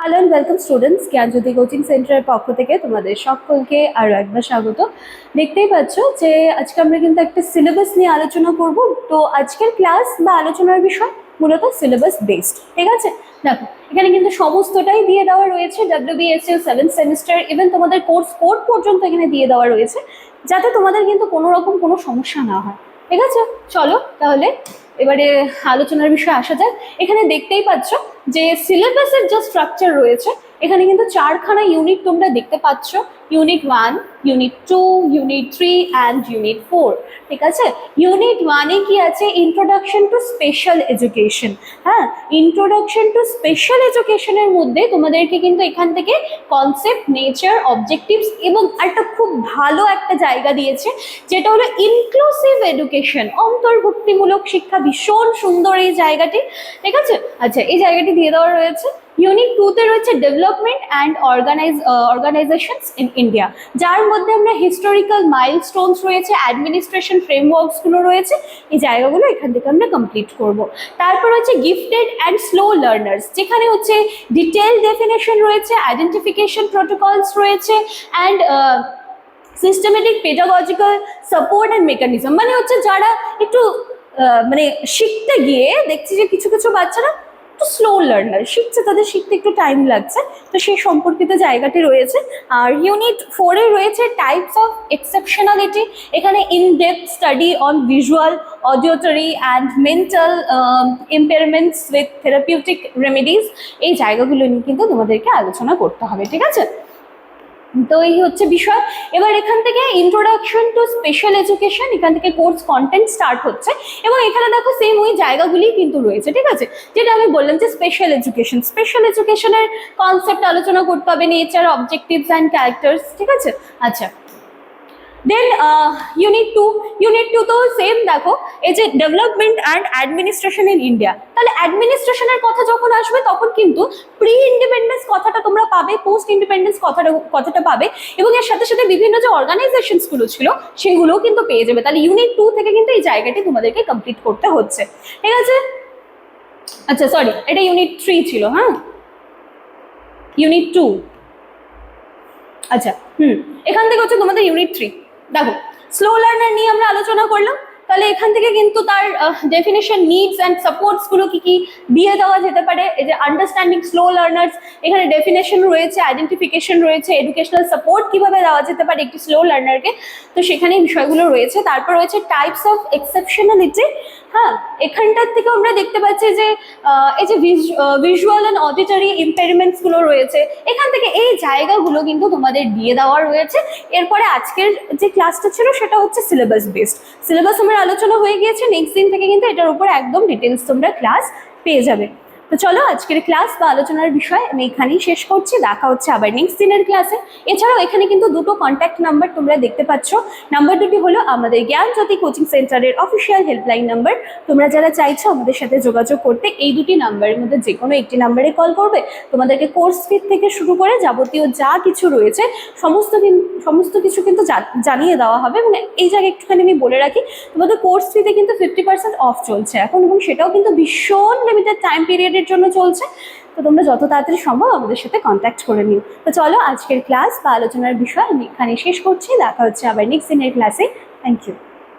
Hello and welcome students, Gyanjyoti coaching সেন্টারের পক্ষ থেকে তোমাদের সকলকে আরও একবার স্বাগত। দেখতেই পাচ্ছ যে আজকে আমরা কিন্তু একটা সিলেবাস নিয়ে আলোচনা করব। তো আজকের ক্লাস বা আলোচনার বিষয় মূলত সিলেবাস বেসড, ঠিক আছে? দেখো, এখানে কিন্তু সমস্তটাই দিয়ে দেওয়া রয়েছে, WBSU 7th সেমিস্টার, ইভেন তোমাদের কোর্স 4 পর্যন্ত এখানে দিয়ে দেওয়া রয়েছে, যাতে তোমাদের কিন্তু কোনো রকম কোনো সমস্যা না হয়, ঠিক আছে? চলো তাহলে এবারে আলোচনার বিষয়ে আসা যাক। এখানে দেখতেই পাচ্ছ যে সিলেবাসের যে স্ট্রাকচার রয়েছে, এখানে কিন্তু চারখানা ইউনিট তোমরা দেখতে পাচ্ছ। Unit 1, unit 2, unit 3 and unit 4, ঠিক আছে? ইউনিট 1-এ কি আছে? Introduction to special education. হ্যাঁ, ইন্ট্রোডাকশন টু স্পেশাল এডুকেশনের মধ্যে তোমাদেরকে কিন্তু এখান থেকে কনসেপ্ট, নেচার, অবজেক্টিভস এবং একটা খুব ভালো একটা জায়গা দিয়েছে, যেটা হলো ইনক্লুসিভ এডুকেশন, অন্তর্ভুক্তিমূলক শিক্ষা। ভীষণ সুন্দর এই জায়গাটি, ঠিক আছে? আচ্ছা, এই জায়গাটি দিয়ে দেওয়া রয়েছে। ইউনিট 2-তে রয়েছে development and organisations in India, যার মধ্যে আমরা হিস্টোরিক্যাল মাইলস্টোনস রয়েছে, অ্যাডমিনিস্ট্রেশন ফ্রেমওয়ার্কসগুলো রয়েছে, এই জায়গাগুলো এখান থেকে আমরা কমপ্লিট করব। তারপর হচ্ছে গিফটেড অ্যান্ড স্লো লার্নার্স, যেখানে হচ্ছে ডিটেল ডেফিনেশন রয়েছে, আইডেন্টিফিকেশন প্রোটোকলস রয়েছে and systematic pedagogical support and mechanism. মানে হচ্ছে যারা একটু মানে শিখতে গিয়ে দেখছি যে কিছু কিছু বাচ্চারা একটু স্লো লার্নার, শিখছে, তাদের শিখতে একটু টাইম লাগছে, তো সেই সম্পর্কিত জায়গাটি রয়েছে। আর ইউনিট 4-এ রয়েছে টাইপস অফ এক্সেপশনালিটি। এখানে in depth study on visual, auditory and mental impairments with therapeutic remedies, এই জায়গাগুলো নিয়ে কিন্তু তোমাদেরকে আলোচনা করতে হবে, ঠিক আছে? তো এই হচ্ছে বিষয়। এবার এখান থেকে ইন্ট্রোডাকশন টু স্পেশাল এডুকেশন, এখান থেকে কোর্স কন্টেন্ট স্টার্ট হচ্ছে এবং এখানে দেখো সেম ওই জায়গাগুলি কিন্তু রয়েছে, ঠিক আছে? যেটা আমি বললাম যে স্পেশাল এডুকেশনের কনসেপ্ট আলোচনা করতে হবে, নেচার, অবজেক্টিভস অ্যান্ড ক্যারেক্টার্স, ঠিক আছে? আচ্ছা, দেন ইউনিট 2 তো সেম। দেখো, এই যে development and administration in India, তাহলে অ্যাডমিনিস্ট্রেশনের কথা যখন আসবে তখন কিন্তু প্রি ইন্ডিপেন্ডেন্স কথাটা তোমরা পাবে, পোস্ট ইন্ডিপেন্ডেন্স কথাটা পাবে, এবং এর সাথে সাথে বিভিন্ন যে অর্গানাইজেশনসগুলো ছিল সেগুলোও কিন্তু পেয়ে যাবে। তাহলে ইউনিট 2 থেকে কিন্তু এই জায়গাটি তোমাদেরকে কমপ্লিট করতে হচ্ছে, ঠিক আছে? আচ্ছা সরি, এটা ইউনিট 3 ছিল। হ্যাঁ, ইউনিট 2। আচ্ছা, এখান থেকে হচ্ছে তোমাদের ইউনিট 3। দেখো, স্লো লার্নার নিয়ে আমরা আলোচনা করলাম, তাহলে এখান থেকে কিন্তু তার ডেফিনেশন, নিডস অ্যান্ড সাপোর্টস গুলো কি কি দিয়ে দেওয়া যেতে পারে। এই যে আন্ডারস্ট্যান্ডিং স্লো লার্নার্স, এখানে ডেফিনেশন রয়েছে, আইডেন্টিফিকেশন রয়েছে, এডুকেশনাল সাপোর্ট কিভাবে দেওয়া যেতে পারে একটি স্লো লার্নারকে, তো সেখানে বিষয়গুলো রয়েছে। তারপর রয়েছে টাইপস অফ এক্সেপশনালিটি। হ্যাঁ, এখানটার থেকে আমরা দেখতে পাচ্ছি যে এই যে ভিজুয়াল অ্যান্ড অডিটরি ইম্পেয়ারমেন্টস গুলো রয়েছে, এখান থেকে এই জায়গাগুলো কিন্তু তোমাদের দিয়ে দেওয়া রয়েছে। এরপরে আজকের যে ক্লাসটা ছিল সেটা হচ্ছে সিলেবাস বেসড। সিলেবাস আমার আলোচনা হয়ে গিয়েছে, নেক্সট দিন থেকে কিন্তু এটার উপর একদম ডিটেলস তোমরা ক্লাস পেয়ে যাবে। তো চলো, আজকের ক্লাস বা আলোচনার বিষয় আমি এখানেই শেষ করছি। দেখা হচ্ছে আবার নেক্সট দিনের ক্লাসে। এছাড়াও এখানে কিন্তু দুটো কন্ট্যাক্ট নাম্বার তোমরা দেখতে পাচ্ছ। নাম্বার দুটি হলো আমাদের জ্ঞানজ্যোতি কোচিং সেন্টারের অফিসিয়াল হেল্পলাইন নাম্বার। তোমরা যারা চাইছো আমাদের সাথে যোগাযোগ করতে, এই দুটি নাম্বারের মধ্যে যে কোনো একটি নাম্বারে কল করবে। তোমাদেরকে কোর্স ফি থেকে শুরু করে যাবতীয় যা কিছু রয়েছে সমস্ত কিছু কিন্তু জানিয়ে দেওয়া হবে। এবং এই জায়গায় একটুখানি আমি বলে রাখি, তোমাদের কোর্স ফিতে কিন্তু 50% অফ চলছে এখন, এবং সেটাও কিন্তু ভীষণ লিমিটেড টাইম পিরিয়ডের জন্য চলছে। তো তোমরা যত তাড়াতাড়ি সম্ভব আমাদের সাথে কন্ট্যাক্ট করে নিও। তো চলো, আজকের ক্লাস বা আলোচনার বিষয় আমি এখানে শেষ করছি। দেখা হচ্ছে আবার নেক্সট দিনের ক্লাসে। Thank you.